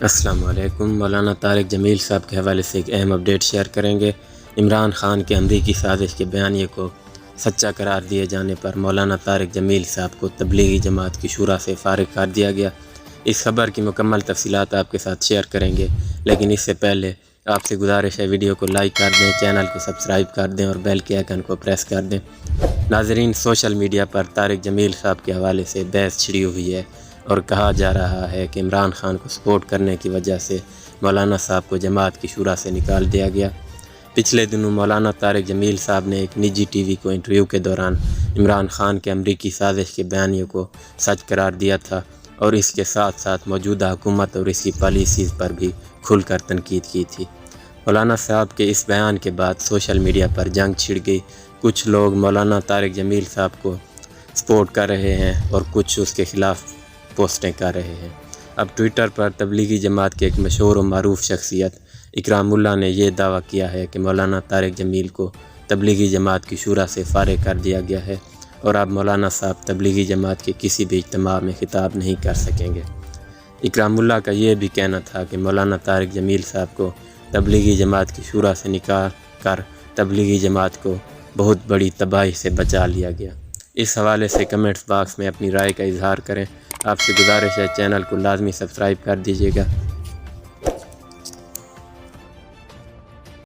السلام علیکم۔ مولانا طارق جمیل صاحب کے حوالے سے ایک اہم اپڈیٹ شیئر کریں گے۔ عمران خان کے امریکی سازش کے بیانیے کو سچا قرار دیے جانے پر مولانا طارق جمیل صاحب کو تبلیغی جماعت کی شورا سے فارغ کر دیا گیا۔ اس خبر کی مکمل تفصیلات آپ کے ساتھ شیئر کریں گے، لیکن اس سے پہلے آپ سے گزارش ہے ویڈیو کو لائک کر دیں، چینل کو سبسکرائب کر دیں اور بیل کے آئیکن کو پریس کر دیں۔ ناظرین، سوشل میڈیا پر طارق جمیل صاحب کے حوالے سے بحث چھڑی ہوئی ہے اور کہا جا رہا ہے کہ عمران خان کو سپورٹ کرنے کی وجہ سے مولانا صاحب کو جماعت کی شورا سے نکال دیا گیا۔ پچھلے دنوں مولانا طارق جمیل صاحب نے ایک نجی ٹی وی کو انٹرویو کے دوران عمران خان کے امریکی سازش کے بیانیے کو سچ قرار دیا تھا اور اس کے ساتھ ساتھ موجودہ حکومت اور اس کی پالیسیز پر بھی کھل کر تنقید کی تھی۔ مولانا صاحب کے اس بیان کے بعد سوشل میڈیا پر جنگ چھڑ گئی۔ کچھ لوگ مولانا طارق جمیل صاحب کو سپورٹ کر رہے ہیں اور کچھ اس کے خلاف پوسٹیں کر رہے ہیں۔ اب ٹویٹر پر تبلیغی جماعت کے ایک مشہور و معروف شخصیت اکرام اللہ نے یہ دعویٰ کیا ہے کہ مولانا طارق جمیل کو تبلیغی جماعت کی شورا سے فارغ کر دیا گیا ہے اور اب مولانا صاحب تبلیغی جماعت کے کسی بھی اجتماع میں خطاب نہیں کر سکیں گے۔ اکرام اللہ کا یہ بھی کہنا تھا کہ مولانا طارق جمیل صاحب کو تبلیغی جماعت کی شورا سے نکال کر تبلیغی جماعت کو بہت بڑی تباہی سے بچا لیا گیا۔ اس حوالے سے کمنٹس باکس میں اپنی رائے کا اظہار کریں۔ آپ سے گزارش ہے چینل کو لازمی سبسکرائب کر دیجیے گا۔